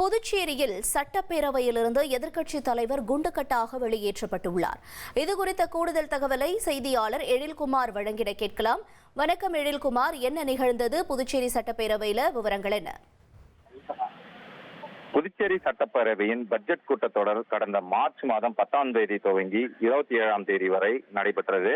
புதுச்சேரியில் சட்டப்பேரவையிலிருந்து எதிர்க்கட்சித் தலைவர் குண்டுகட்டாக வெளியேற்றப்பட்டுள்ளார். இதுகுறித்த கூடுதல் தகவலை செய்தியாளர் எழில்குமார் வழங்கிட கேட்கலாம். வணக்கம் எழில்குமார், என்ன நிகழ்ந்தது புதுச்சேரி சட்டப்பேரவையில், விவரங்கள் என்ன? புதுச்சேரி சட்டப்பேரவையின் பட்ஜெட் கூட்டத்தொடர் கடந்த மார்ச் மாதம் 10ஆம் தேதி துவங்கி 27ஆம் தேதி வரை நடைபெற்றது.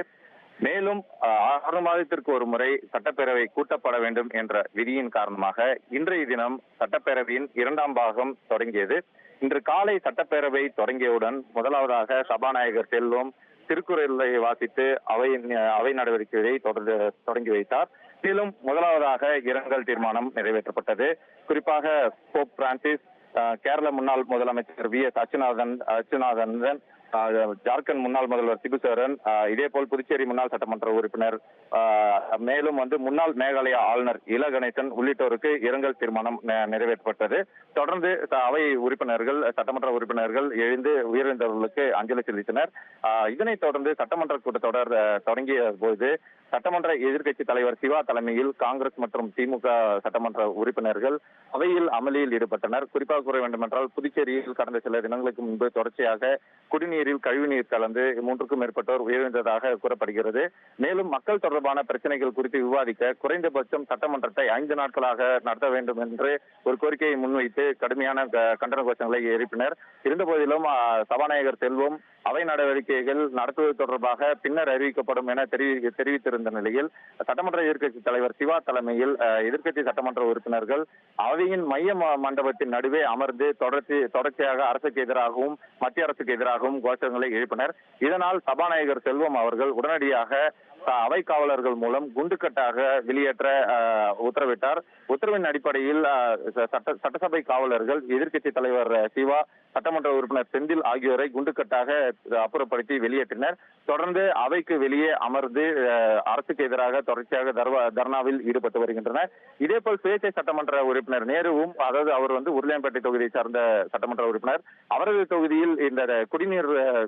மேலும் 6 மாதத்திற்கு ஒரு முறை சட்டப்பேரவை கூட்டப்பட வேண்டும் என்ற விதியின் காரணமாக இன்றைய தினம் சட்டப்பேரவையின் 2ஆம் பாகம் தொடங்கியது. இன்று காலை சட்டப்பேரவை தொடங்கியவுடன் முதலாவதாக சபாநாயகர் செல்வம் திருக்குறளை வாசித்து அவை நடவடிக்கைகளை தொடங்கி வைத்தார். மேலும் முதலாவதாக இரங்கல் தீர்மானம் நிறைவேற்றப்பட்டது. குறிப்பாக போப் பிரான்சிஸ், கேரள முன்னாள் முதலமைச்சர் VS அச்சுநாதன், ஜார்க்கண்ட் முன்னாள் முதல்வர் சிபுசோரன், இதேபோல் புதுச்சேரி முன்னாள் சட்டமன்ற உறுப்பினர், மேலும் முன்னாள் மேகாலயா ஆளுநர் இல கணேசன் உள்ளிட்டோருக்கு இரங்கல் தீர்மானம் நிறைவேற்றப்பட்டது. தொடர்ந்து அவை உறுப்பினர்கள், சட்டமன்ற உறுப்பினர்கள் எழுந்து உயிரிழந்தவர்களுக்கு அஞ்சலி செலுத்தினர். இதனைத் தொடர்ந்து சட்டமன்ற கூட்டத்தொடர் தொடங்கிய போது சட்டமன்ற எதிர்க்கட்சி தலைவர் சிவா தலைமையில் காங்கிரஸ் மற்றும் திமுக சட்டமன்ற உறுப்பினர்கள் அவையில் அமளியில் ஈடுபட்டனர். குறிப்பாக கூற வேண்டுமென்றால், புதுச்சேரியில் கடந்த சில தினங்களுக்கு முன்பு தொடர்ச்சியாக குடிநீரில் கழிவுநீர் கலந்து 3க்கும் மேற்பட்டோர் உயிரிழந்ததாக கூறப்படுகிறது. மேலும் மக்கள் தொடர்பான பிரச்சனைகள் குறித்து விவாதிக்க குறைந்தபட்சம் சட்டமன்றத்தை 5 நாட்களாக நடத்த வேண்டும் என்று ஒரு கோரிக்கையை முன்வைத்து கடுமையான கண்டன கோஷங்களை எழுப்பினர். இருந்தபோதிலும் சபாநாயகர் செல்வம் அவை நடவடிக்கைகள் நடத்துவது தொடர்பாக பின்னர் அறிவிக்கப்படும் என தெரிவித்திருந்த நிலையில் சட்டமன்ற எதிர்க்கட்சி தலைவர் சிவா தலைமையில் எதிர்க்கட்சி சட்டமன்ற உறுப்பினர்கள் அவையின் மைய மண்டபத்தின் நடுவே அமர்ந்து தொடர்ச்சியாக அரசுக்கு எதிராகவும் மத்திய அரசுக்கு எதிராகவும் கோஷங்களை எழுப்பினர். இதனால் சபாநாயகர் செல்வம் அவர்கள் உடனடியாக அவை காவலர்கள் மூலம் குண்டுக்கட்டாக வெளியேற்ற உத்தரவிட்டார். உத்தரவின் அடிப்படையில் சட்டசபை காவலர்கள் எதிர்க்கட்சி தலைவர் சிவா, சட்டமன்ற உறுப்பினர் செந்தில் ஆகியோரை குண்டுக்கட்டாக அப்புறப்படுத்தி வெளியேற்றினர். தொடர்ந்து அவைக்கு வெளியே அமர்ந்து அரசுக்கு எதிராக தொடர்ச்சியாக தர்ணாவில் ஈடுபட்டு வருகின்றனர். இதேபோல் சுயேட்சை சட்டமன்ற உறுப்பினர் நேருவும், அதாவது அவர் உருளையன்பேட்டை தொகுதியை சார்ந்த சட்டமன்ற உறுப்பினர், அவரது தொகுதியில் இந்த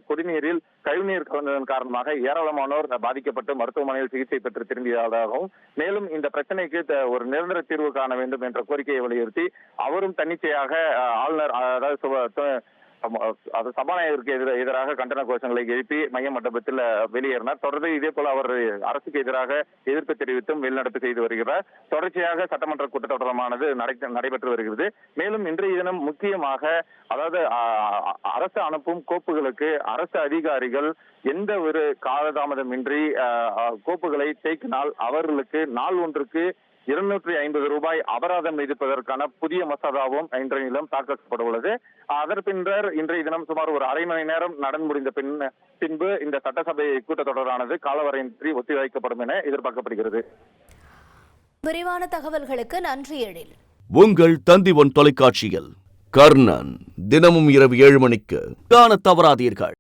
குடிநீரில் கழிவுநீர் கலந்ததன் காரணமாக ஏராளமானோர் பாதிக்கப்பட்டு மருத்துவமனையில் சிகிச்சை பெற்று திரும்பியதாகவும், மேலும் இந்த பிரச்சனைக்கு ஒரு நிரந்தர தீர்வு காண வேண்டும் என்ற கோரிக்கையை வலியுறுத்தி அவரும் தன்னிச்சையாக ஆளுநர், அதாவது சபாநாயகருக்கு எதிராக கண்டன கோஷங்களை எழுப்பி மைய மண்டபத்தில் வெளியேறினார். தொடர்ந்து இதே போல அவர் அரசுக்கு எதிராக எதிர்ப்பு தெரிவித்தும் வெளிநடப்பு செய்து வருகிறார். தொடர்ச்சியாக சட்டமன்ற கூட்டத்தொடரானது நடைபெற்று வருகிறது. மேலும் இன்றைய தினம் முக்கியமாக, அதாவது அரசு அனுப்பும் கோப்புகளுக்கு அரசு அதிகாரிகள் எந்த ஒரு காலதாமதமின்றி கோப்புகளை தேக்கினால் அவர்களுக்கு நாள் ஒன்றுக்கு 250 ரூபாய் அபராதம் விதிப்பதற்கான புதிய மசோதாவும் இன்றைய தினம் தாக்கல் செய்யப்பட உள்ளது. அதன் பின்னர் இன்றைய தினம் சுமார் ஒரு அரை மணி நேரம் நடந்து முடிந்த பின்பு இந்த சட்டசபை கூட்டத்தொடரானது காலவரையின்றி ஒத்திவைக்கப்படும் என எதிர்பார்க்கப்படுகிறது. விரிவான தகவல்களுக்கு நன்றி எழில். உங்கள் தந்தி1 தொலைக்காட்சியில் கர்ணன் தினமும் இரவு 7 மணிக்கு காண தவறாதீர்கள்.